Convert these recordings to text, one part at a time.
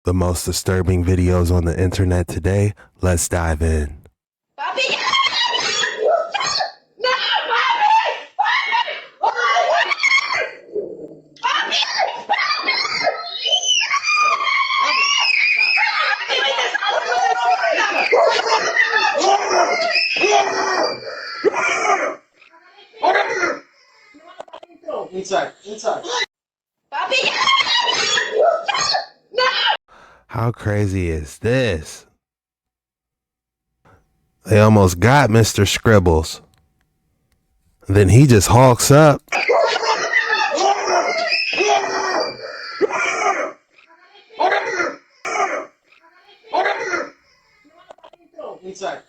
The most disturbing videos on the internet today. Let's dive in. Bobby! No, Bobby! Bobby! Bobby! Inside. Bobby! No! How crazy is this? They almost got Mr. Scribbles. Then he just hulks up. Inside.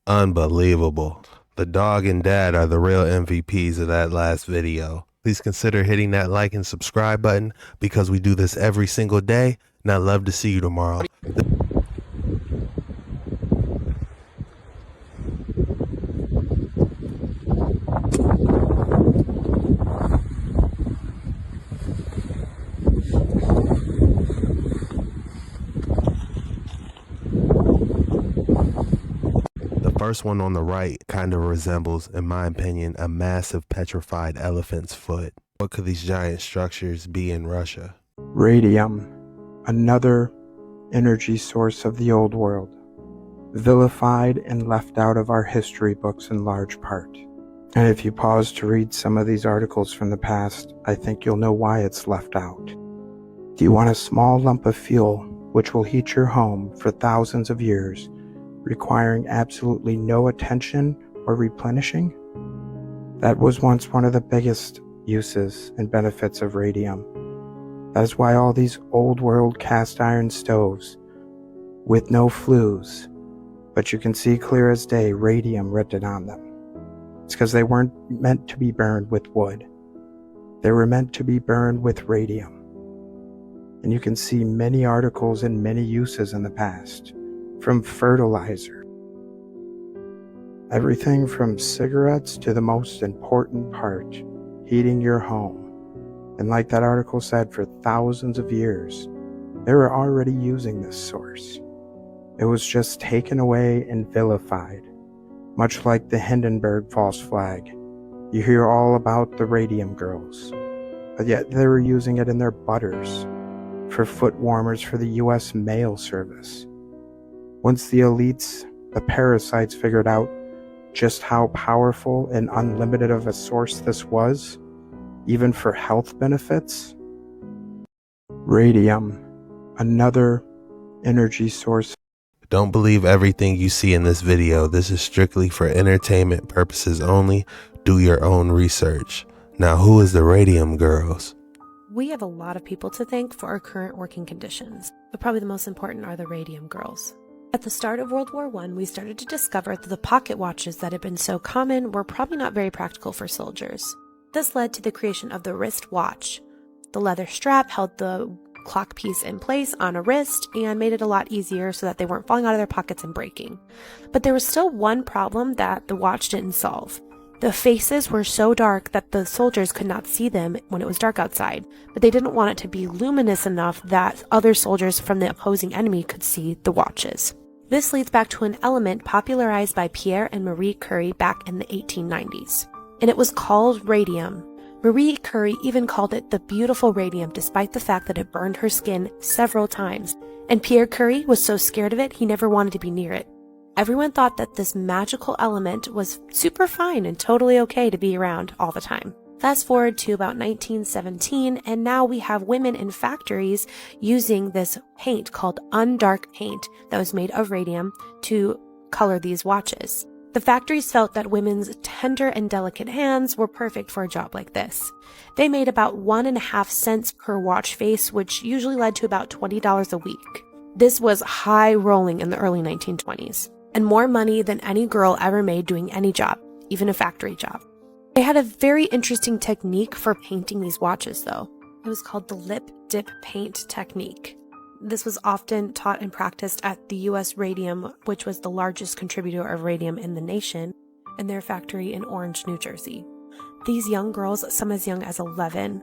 Unbelievable. The dog and dad are the real MVPs of that last video. Please consider hitting that like and subscribe button because we do this every single day, and I'd love to see you tomorrow. The first one on the right kind of resembles, in my opinion, a massive petrified elephant's foot. What could these giant structures be in Russia? Radium, another energy source of the old world, vilified and left out of our history books in large part. And if you pause to read some of these articles from the past, I think you'll know why it's left out. Do you want a small lump of fuel which will heat your home for thousands of years, requiring absolutely no attention or replenishing? That was once one of the biggest uses and benefits of radium. That is why all these old world cast iron stoves with no flues, but you can see clear as day radium written on them. It's because they weren't meant to be burned with wood. They were meant to be burned with radium. And you can see many articles and many uses in the past, from fertilizer, everything from cigarettes to the most important part, heating your home. And like that article said, for thousands of years, they were already using this source. It was just taken away and vilified, much like the Hindenburg false flag. You hear all about the radium girls, but yet they were using it in their butters, for foot warmers for the US mail service. Once the elites, the parasites, figured out just how powerful and unlimited of a source this was, even for health benefits, radium, another energy source. Don't believe everything you see in this video. This is strictly for entertainment purposes only. Do your own research. Now, who is the Radium Girls? We have a lot of people to thank for our current working conditions, but probably the most important are the Radium Girls. At the start of World War I, we started to discover that the pocket watches that had been so common were probably not very practical for soldiers. This led to the creation of the wrist watch. The leather strap held the clock piece in place on a wrist and made it a lot easier so that they weren't falling out of their pockets and breaking. But there was still one problem that the watch didn't solve. The faces were so dark that the soldiers could not see them when it was dark outside, but they didn't want it to be luminous enough that other soldiers from the opposing enemy could see the watches. This leads back to an element popularized by Pierre and Marie Curie back in the 1890s, and it was called radium. Marie Curie even called it the beautiful radium despite the fact that it burned her skin several times, and Pierre Curie was so scared of it he never wanted to be near it. Everyone thought that this magical element was super fine and totally okay to be around all the time. Fast forward to about 1917, and now we have women in factories using this paint called undark paint that was made of radium to color these watches. The factories felt that women's tender and delicate hands were perfect for a job like this. They made about 1.5 cents per watch face, which usually led to about $20 a week. This was high rolling in the early 1920s, and more money than any girl ever made doing any job, even a factory job. They had a very interesting technique for painting these watches, though. It was called the lip dip paint technique. This was often taught and practiced at the US Radium, which was the largest contributor of radium in the nation, in their factory in Orange, New Jersey. These young girls, some as young as 11,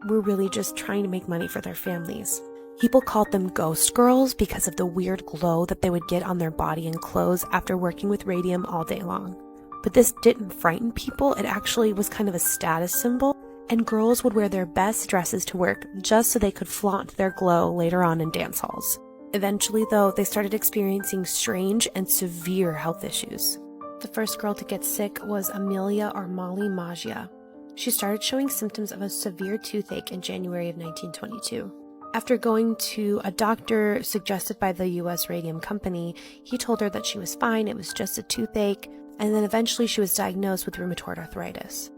were really just trying to make money for their families. People called them ghost girls because of the weird glow that they would get on their body and clothes after working with radium all day long. But this didn't frighten people, it actually was kind of a status symbol, and girls would wear their best dresses to work just so they could flaunt their glow later on in dance halls. Eventually, though, they started experiencing strange and severe health issues. The first girl to get sick was Amelia or Molly Maggia. She started showing symptoms of a severe toothache in January of 1922. After going to a doctor suggested by the US Radium Company, he told her that she was fine, it was just a toothache, and then eventually she was diagnosed with rheumatoid arthritis.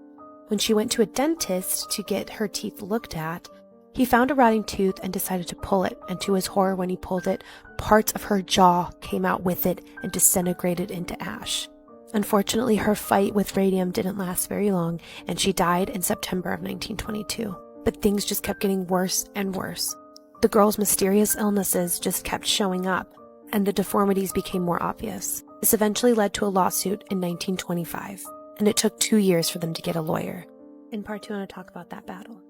When she went to a dentist to get her teeth looked at, he found a rotting tooth and decided to pull it, and to his horror, when he pulled it, parts of her jaw came out with it and disintegrated into ash. Unfortunately, her fight with radium didn't last very long, and she died in September of 1922. But things just kept getting worse and worse. The girl's mysterious illnesses just kept showing up, and the deformities became more obvious. This eventually led to a lawsuit in 1925, and it took 2 years for them to get a lawyer. In part 2, I want to talk about that battle.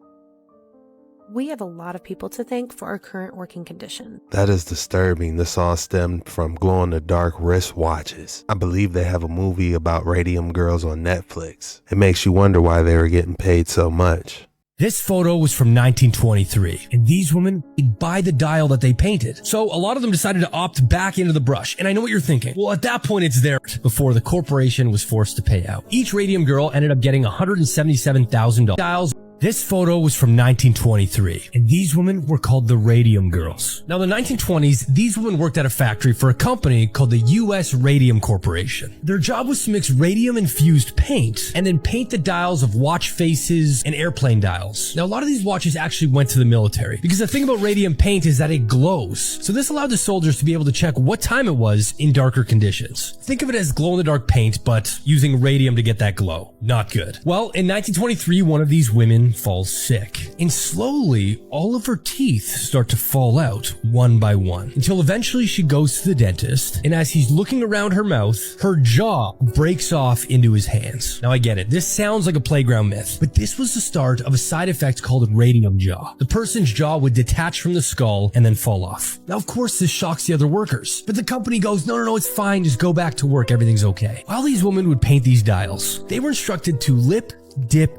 We have a lot of people to thank for our current working condition. That is disturbing. This all stemmed from glow-in-the-dark wristwatches. I believe they have a movie about radium girls on Netflix. It makes you wonder why they were getting paid so much. This photo was from 1923, and these women would buy the dial that they painted. So a lot of them decided to opt back into the brush. And I know what you're thinking. Well, at that point, it's there before the corporation was forced to pay out. Each radium girl ended up getting $177,000 dials. This photo was from 1923, and these women were called the Radium Girls. Now, in the 1920s, these women worked at a factory for a company called the US Radium Corporation. Their job was to mix radium-infused paint and then paint the dials of watch faces and airplane dials. Now, a lot of these watches actually went to the military because the thing about radium paint is that it glows. So this allowed the soldiers to be able to check what time it was in darker conditions. Think of it as glow-in-the-dark paint, but using radium to get that glow. Not good. Well, in 1923, one of these women falls sick, and slowly all of her teeth start to fall out one by one until eventually she goes to the dentist, and as he's looking around her mouth, her jaw breaks off into his hands. Now I get it, this sounds like a playground myth, but this was the start of a side effect called radium jaw. The person's jaw would detach from the skull and then fall off. Now of course this shocks the other workers, but the company goes, no, it's fine, just go back to work, everything's okay. While these women would paint these dials, they were instructed to lip, dip,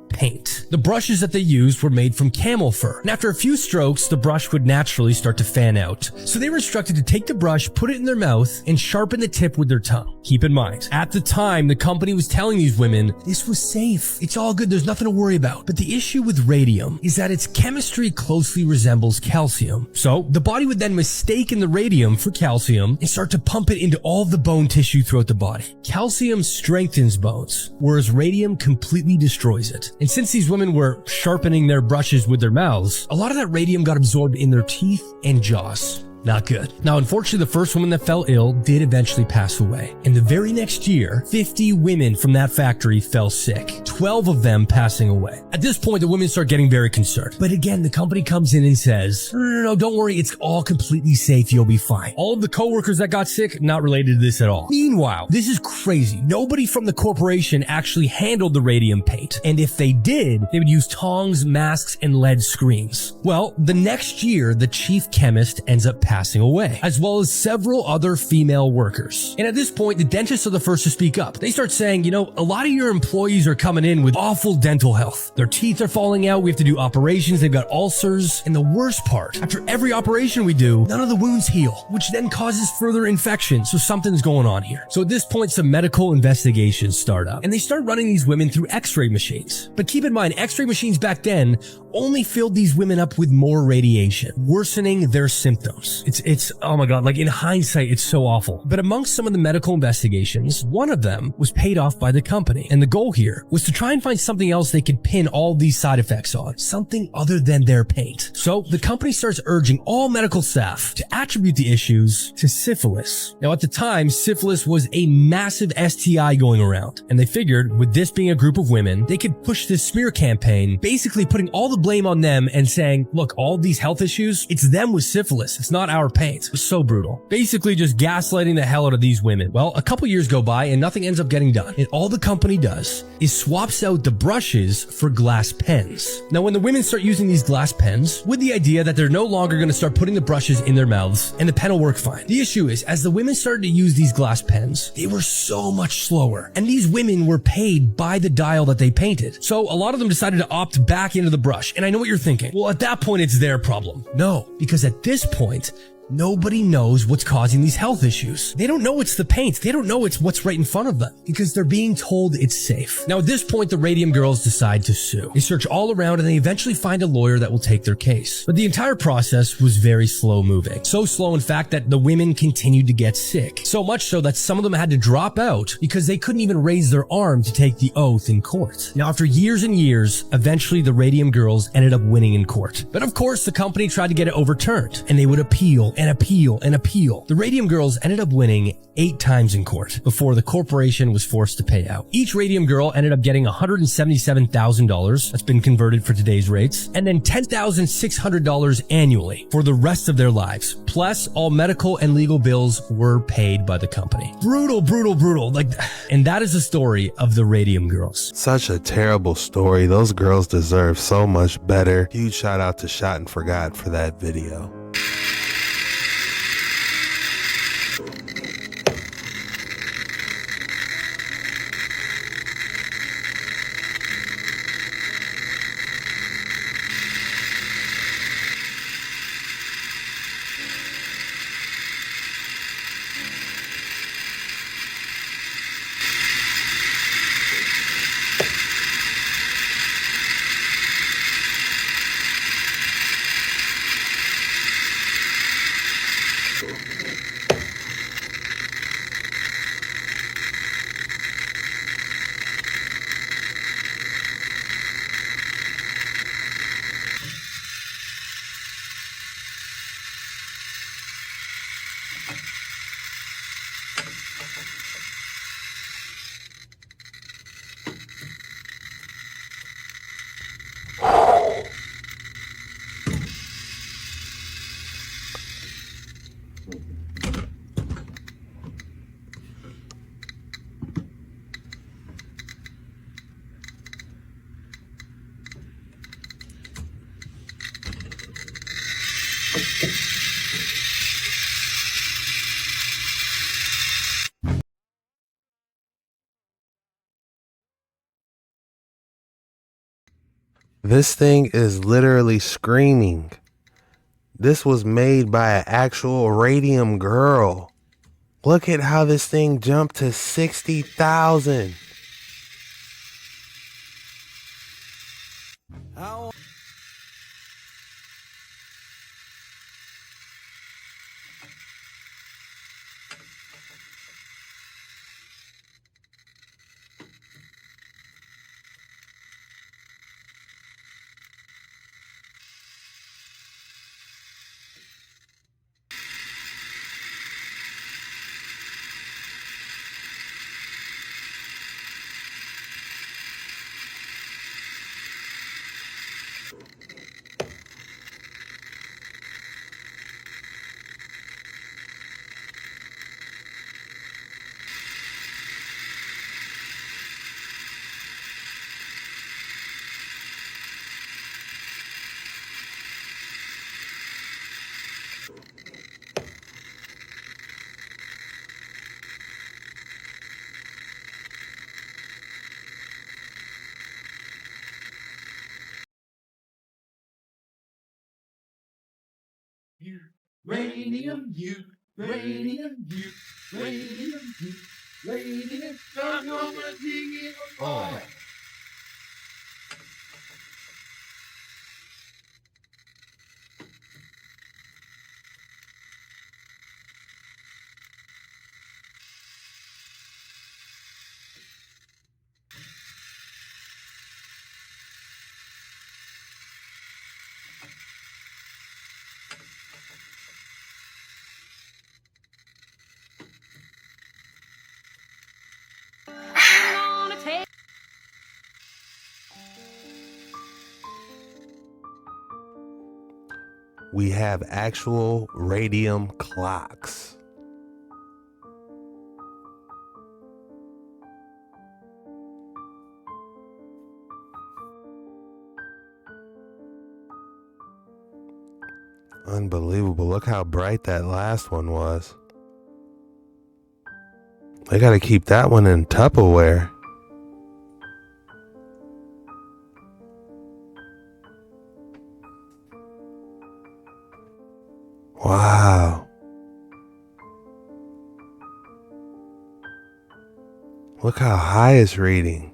paint. The brushes that they used were made from camel fur, and after a few strokes, the brush would naturally start to fan out. So they were instructed to take the brush, put it in their mouth, and sharpen the tip with their tongue. Keep in mind, at the time, the company was telling these women, this was safe, it's all good, there's nothing to worry about. But the issue with radium is that its chemistry closely resembles calcium. So the body would then mistake the radium for calcium and start to pump it into all of the bone tissue throughout the body. Calcium strengthens bones, whereas radium completely destroys it. And since these women were sharpening their brushes with their mouths, a lot of that radium got absorbed in their teeth and jaws. Not good. Now, unfortunately, the first woman that fell ill did eventually pass away. And the very next year, 50 women from that factory fell sick, 12 of them passing away. At this point, the women start getting very concerned. But again, the company comes in and says, no, don't worry, it's all completely safe, you'll be fine. All of the coworkers that got sick, not related to this at all. Meanwhile, this is crazy. Nobody from the corporation actually handled the radium paint. And if they did, they would use tongs, masks, and lead screens. Well, the next year, the chief chemist ends up passing away, as well as several other female workers. And at this point, the dentists are the first to speak up. They start saying, a lot of your employees are coming in with awful dental health. Their teeth are falling out, we have to do operations, they've got ulcers, and the worst part, after every operation we do, none of the wounds heal, which then causes further infection, so something's going on here. So at this point, some medical investigations start up, and they start running these women through x-ray machines. But keep in mind, x-ray machines back then only filled these women up with more radiation, worsening their symptoms. It's oh my god, like in hindsight, it's so awful. But amongst some of the medical investigations, one of them was paid off by the company. And the goal here was to try and find something else they could pin all these side effects on, something other than their paint. So the company starts urging all medical staff to attribute the issues to syphilis. Now at the time, syphilis was a massive STI going around. And they figured with this being a group of women, they could push this smear campaign, basically putting all the blame on them and saying, look, all these health issues, it's them with syphilis. It's not kilowatt-hour paint. It was so brutal. Basically just gaslighting the hell out of these women. Well, a couple years go by and nothing ends up getting done. And all the company does is swaps out the brushes for glass pens. Now, when the women start using these glass pens with the idea that they're no longer going to start putting the brushes in their mouths and the pen will work fine. The issue is, as the women started to use these glass pens, they were so much slower. And these women were paid by the dial that they painted. So a lot of them decided to opt back into the brush. And I know what you're thinking. Well, at that point, it's their problem. No, because at this point, nobody knows what's causing these health issues. They don't know it's the paint. They don't know it's what's right in front of them because they're being told it's safe. Now, at this point, the Radium girls decide to sue. They search all around and they eventually find a lawyer that will take their case. But the entire process was very slow moving. So slow, in fact, that the women continued to get sick. So much so that some of them had to drop out because they couldn't even raise their arm to take the oath in court. Now, after years and years, eventually the Radium girls ended up winning in court. But of course, the company tried to get it overturned and they would appeal and appeal and appeal. The Radium girls ended up winning 8 times in court before the corporation was forced to pay out. Each Radium girl ended up getting $177,000, that's been converted for today's rates, and then $10,600 annually for the rest of their lives. Plus, all medical and legal bills were paid by the company. Brutal, brutal, brutal. And that is the story of the Radium girls. Such a terrible story. Those girls deserve so much better. Huge shout out to Shot and Forgot for that video. This thing is literally screaming. This was made by an actual Radium girl. Look at how this thing jumped to 60,000. Radium, you, radium, you, radium, you, radium, I'm gonna dig it all. we have actual radium clocks. Unbelievable. Look how bright that last one was. They gotta keep that one in Tupperware. Wow. Look how high it's reading.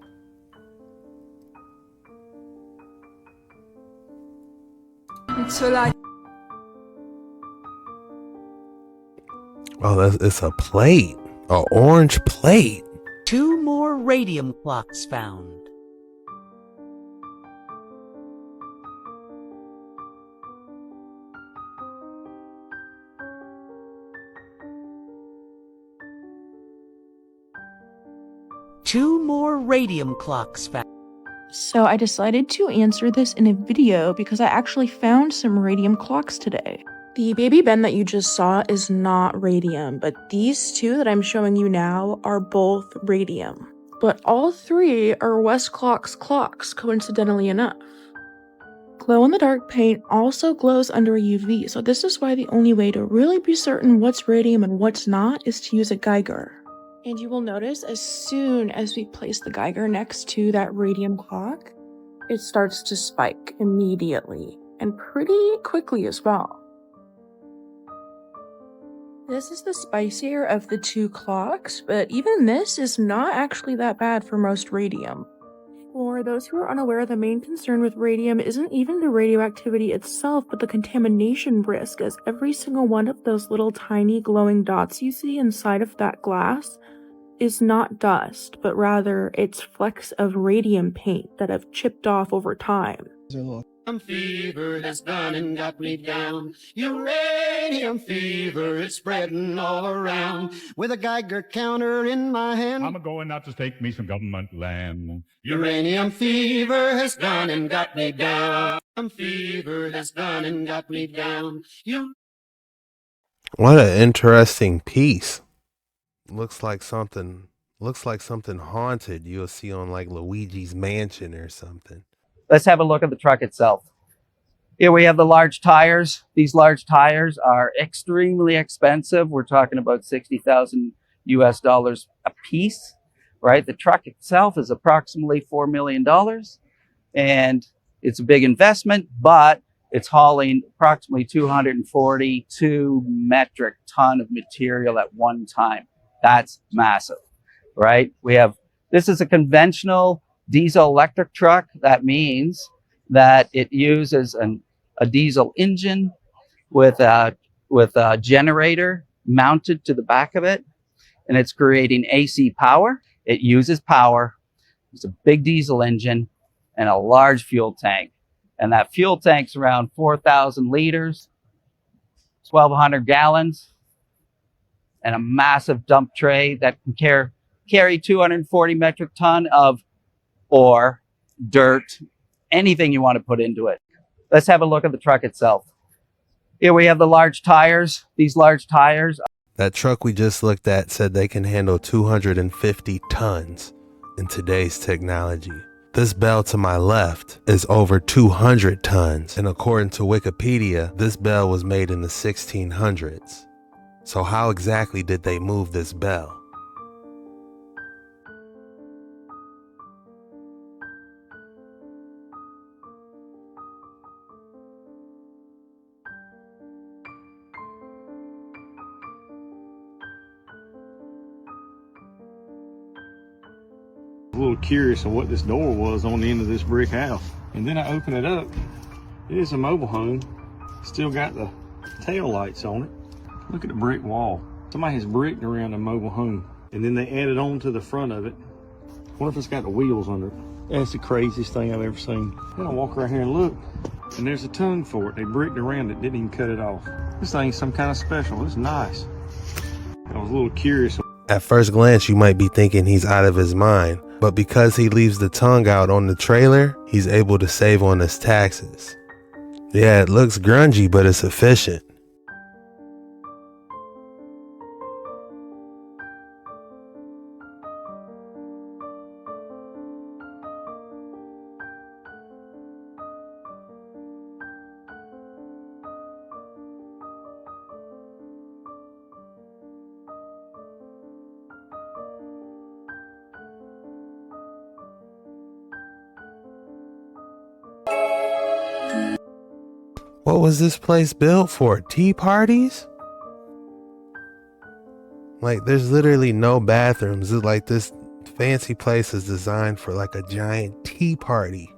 Oh, it's a plate. An orange plate. 2 more radium clocks found. Two more radium clocks found. So I decided to answer this in a video because I actually found some radium clocks today. The baby Ben that you just saw is not radium, but these two that I'm showing you now are both radium. But all three are West Clock's clocks, coincidentally enough. Glow-in-the-dark paint also glows under a UV, so this is why the only way to really be certain what's radium and what's not is to use a Geiger. And you will notice as soon as we place the Geiger next to that radium clock, it starts to spike immediately, and pretty quickly as well. This is the spicier of the two clocks, but even this is not actually that bad for most radium. For those who are unaware, the main concern with radium isn't even the radioactivity itself, but the contamination risk, as every single one of those little tiny glowing dots you see inside of that glass is not dust, but rather it's flecks of radium paint that have chipped off over time. Fever has done and got me down. Uranium fever is spreading all around. With a Geiger counter in my hand, I'm going out to stake me some government land. Uranium fever has done and got me down. Fever has done and got me down. What an interesting piece. Looks like something haunted you'll see on like Luigi's Mansion or something. Let's have a look at the truck itself. Here we have the large tires. These large tires are extremely expensive. We're talking about $60,000 US a piece, right? The truck itself is approximately $4 million, and it's a big investment, but it's hauling approximately 242 metric ton of material at one time. That's massive, right? This is a conventional diesel electric truck. That means that it uses a diesel engine with a generator mounted to the back of it, and it's creating AC power. It uses power. It's a big diesel engine and a large fuel tank, and that fuel tank's around 4,000 liters, 1,200 gallons, and a massive dump tray that can carry 240 metric ton of ore, dirt, anything you want to put into it. Let's have a look at the truck itself. Here we have the large tires. These large tires. That truck we just looked at said they can handle 250 tons in today's technology. This bell to my left is over 200 tons. And according to Wikipedia, this bell was made in the 1600s. So how exactly did they move this bell? A little curious on what this door was on the end of this brick house. And then I open it up. It is a mobile home. Still got the tail lights on it. Look at the brick wall. Somebody has bricked around a mobile home. And then they added on to the front of it. What if it's got the wheels under it? That's the craziest thing I've ever seen. Then I walk around here and look. And there's a tongue for it. They bricked around it, didn't even cut it off. This thing's some kind of special. It's nice. I was a little curious. At first glance, you might be thinking he's out of his mind, but because he leaves the tongue out on the trailer, he's able to save on his taxes. Yeah, it looks grungy, but it's efficient. What was this place built for? Tea parties? Like, there's literally no bathrooms. It's like this fancy place is designed for like a giant tea party.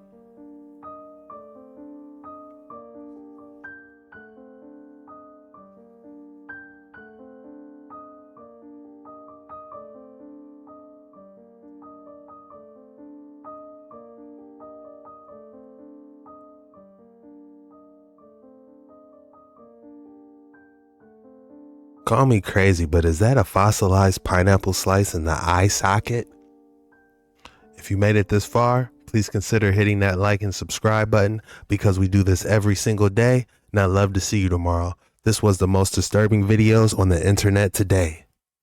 Call me crazy, but is that a fossilized pineapple slice in the eye socket? If you made it this far, please consider hitting that like and subscribe button because we do this every single day, and I'd love to see you tomorrow. This was the most disturbing videos on the internet today.